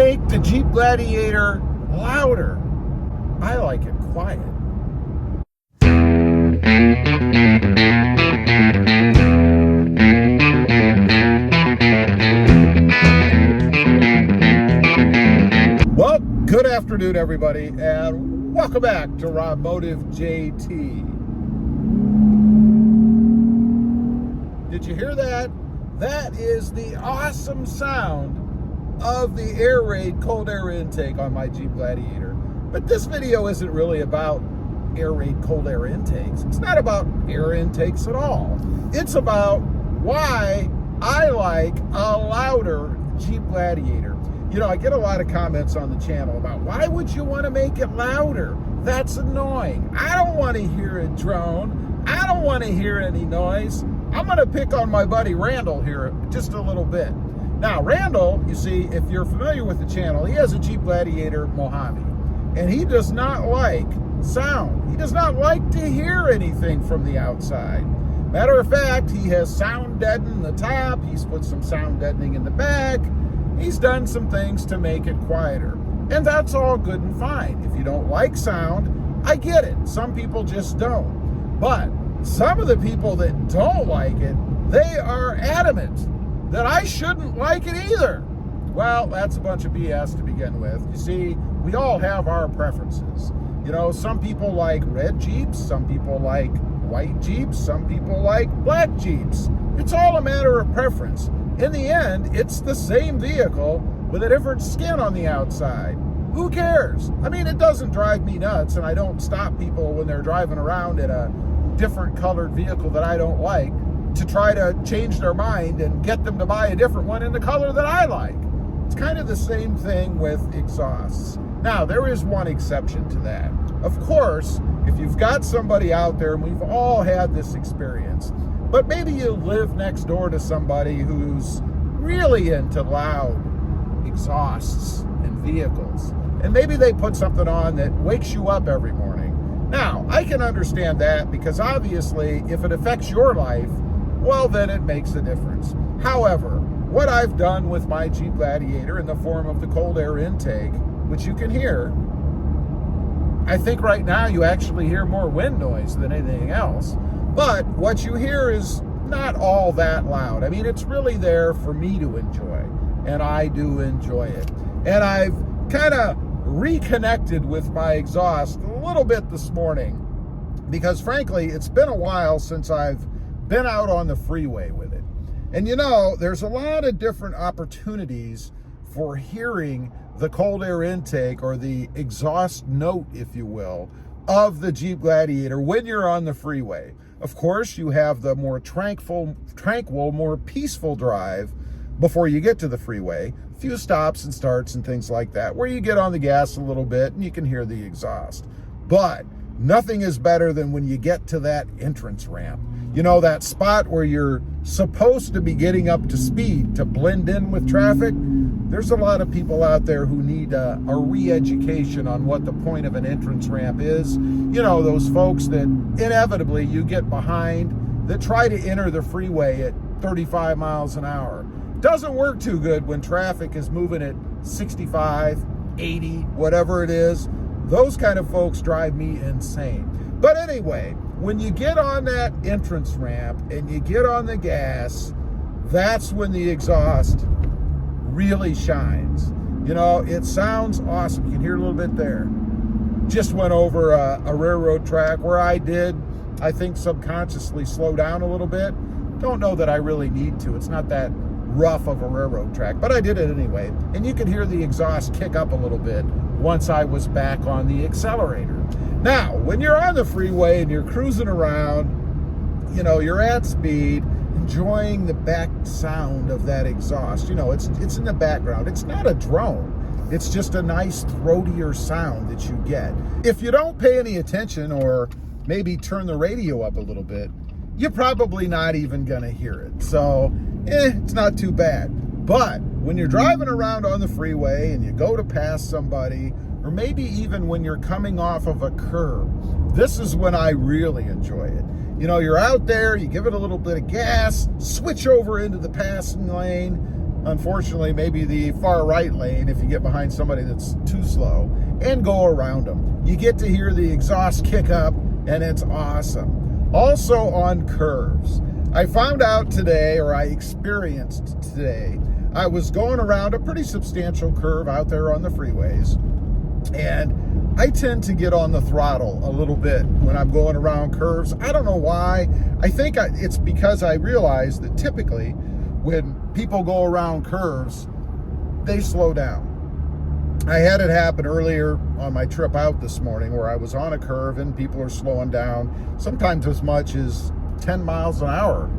make the Jeep Gladiator louder. I like it quiet. Well, good afternoon, everybody, and welcome back to Robotive JT. Did you hear that? That is the awesome sound of the air raid cold air intake on my Jeep Gladiator. But this video isn't really about air raid cold air intakes. It's not about air intakes at all. It's about why I like a louder Jeep Gladiator. You know, I get a lot of comments on the channel about why would you want to make it louder? That's annoying. I don't want to hear it drone. I don't want to hear any noise. I'm going to pick on my buddy Randall here just a little bit. Now, Randall, you see, if you're familiar with the channel, he has a Jeep Gladiator Mojave, and he does not like sound. He does not like to hear anything from the outside. Matter of fact, he has sound deadening the top. He's put some sound deadening in the back. He's done some things to make it quieter. And that's all good and fine. If you don't like sound, I get it. Some people just don't. But some of the people that don't like it, they are adamant that I shouldn't like it either. Well, that's a bunch of BS to begin with. You see, we all have our preferences. You know, some people like red Jeeps, some people like white Jeeps, some people like black Jeeps. It's all a matter of preference. In the end, it's the same vehicle with a different skin on the outside. Who cares? I mean, it doesn't drive me nuts, and I don't stop people when they're driving around in a different colored vehicle that I don't like to try to change their mind and get them to buy a different one in the color that I like. It's kind of the same thing with exhausts. Now, there is one exception to that. Of course, if you've got somebody out there, and we've all had this experience, but maybe you live next door to somebody who's really into loud exhausts and vehicles, and maybe they put something on that wakes you up every morning. Now, I can understand that because obviously if it affects your life, well, then it makes a difference. However, what I've done with my Jeep Gladiator in the form of the cold air intake, which you can hear, I think right now you actually hear more wind noise than anything else. But what you hear is not all that loud. I mean, it's really there for me to enjoy, and I do enjoy it. And I've kind of reconnected with my exhaust a little bit this morning because frankly, it's been a while since I've been out on the freeway with it. And you know, there's a lot of different opportunities for hearing the cold air intake or the exhaust note, if you will, of the Jeep Gladiator when you're on the freeway. Of course, you have the more tranquil, more peaceful drive before you get to the freeway. A few stops and starts and things like that, where you get on the gas a little bit and you can hear the exhaust. But nothing is better than when you get to that entrance ramp. You know, that spot where you're supposed to be getting up to speed to blend in with traffic. There's a lot of people out there who need a re-education on what the point of an entrance ramp is. You know, those folks that inevitably you get behind that try to enter the freeway at 35 miles an hour. Doesn't work too good when traffic is moving at 65, 80, whatever it is. Those kind of folks drive me insane. But anyway, when you get on that entrance ramp and you get on the gas, that's when the exhaust really shines. You know, it sounds awesome. You can hear a little bit there. Just went over a railroad track where I did, I think, subconsciously slow down a little bit. Don't know that I really need to. It's not that rough of a railroad track, but I did it anyway. And you could hear the exhaust kick up a little bit once I was back on the accelerator. Now, when you're on the freeway and you're cruising around, you know, you're at speed, enjoying the back sound of that exhaust. You know, it's in the background. It's not a drone. It's just a nice throatier sound that you get. If you don't pay any attention or maybe turn the radio up a little bit, you're probably not even gonna hear it. So, it's not too bad. But when you're driving around on the freeway and you go to pass somebody, or maybe even when you're coming off of a curb, this is when I really enjoy it. You know, you're out there, you give it a little bit of gas, switch over into the passing lane, unfortunately, maybe the far right lane if you get behind somebody that's too slow, and go around them. You get to hear the exhaust kick up, and it's awesome. Also on curves. I found out today, or I experienced today, I was going around a pretty substantial curve out there on the freeways, and I tend to get on the throttle a little bit when I'm going around curves. I don't know why. I think it's because I realize that typically when people go around curves, they slow down. I had it happen earlier on my trip out this morning where I was on a curve and people are slowing down, sometimes as much as 10 miles an hour.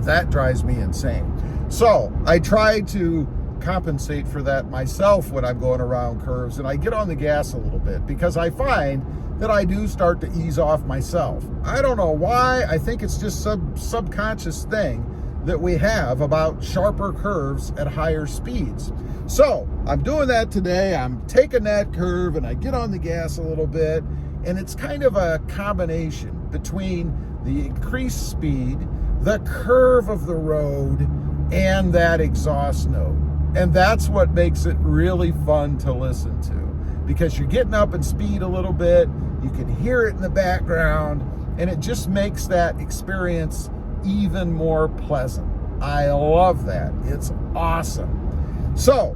That drives me insane. So I try to compensate for that myself when I'm going around curves, and I get on the gas a little bit because I find that I do start to ease off myself. I don't know why. I think it's just some subconscious thing that we have about sharper curves at higher speeds. So I'm doing that today. I'm taking that curve and I get on the gas a little bit, and it's kind of a combination between the increased speed, the curve of the road, and that exhaust note. And that's what makes it really fun to listen to, because you're getting up in speed a little bit, you can hear it in the background, and it just makes that experience even more pleasant. I love that. It's awesome. So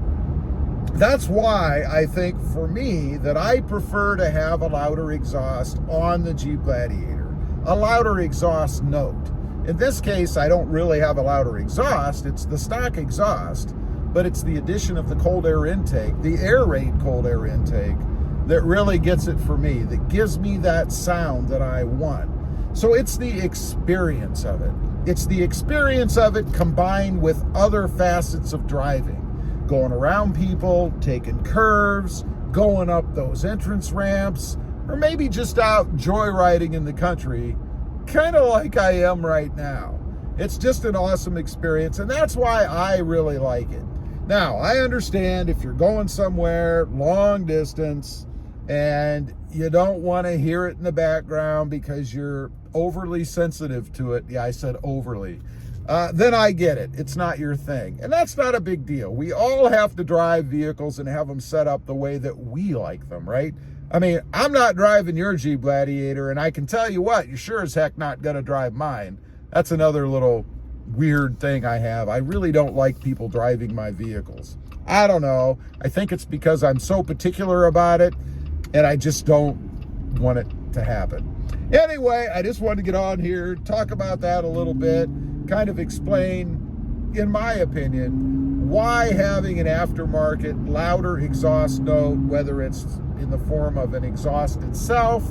that's why I think for me that I prefer to have a louder exhaust on the Jeep Gladiator, a louder exhaust note. In this case, I don't really have a louder exhaust. It's the stock exhaust, but it's the addition of the cold air intake, the air raid cold air intake, that really gets it for me, that gives me that sound that I want. So it's the experience of it. It's the experience of it combined with other facets of driving. Going around people, taking curves, going up those entrance ramps, or maybe just out joyriding in the country, kind of like I am right now. It's just an awesome experience, and that's why I really like it. Now, I understand if you're going somewhere long distance and you don't want to hear it in the background because you're overly sensitive to it. Yeah, I said overly. Then I get it. It's not your thing. And that's not a big deal. We all have to drive vehicles and have them set up the way that we like them, right? I mean, I'm not driving your Jeep Gladiator, and I can tell you what, you're sure as heck not going to drive mine. That's another little weird thing I have. I really don't like people driving my vehicles. I don't know. I think it's because I'm so particular about it, and I just don't want it to happen. Anyway, I just wanted to get on here, talk about that a little bit, kind of explain, in my opinion, why having an aftermarket louder exhaust note, whether it's in the form of an exhaust itself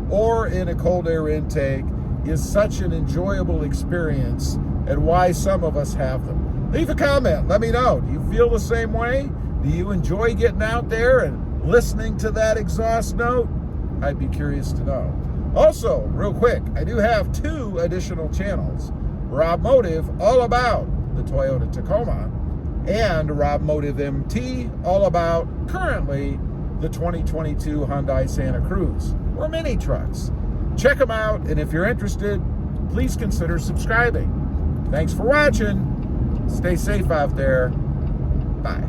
or in a cold air intake, is such an enjoyable experience, and why some of us have them. Leave a comment. Let me know. Do you feel the same way? Do you enjoy getting out there and listening to that exhaust note? I'd be curious to know. Also, real quick, I do have 2 additional channels. Rob Motive, all about the Toyota Tacoma, and Rob Motive MT, all about currently the 2022 Hyundai Santa Cruz, or mini trucks. Check them out, and if you're interested, please consider subscribing. Thanks for watching. Stay safe out there. Bye.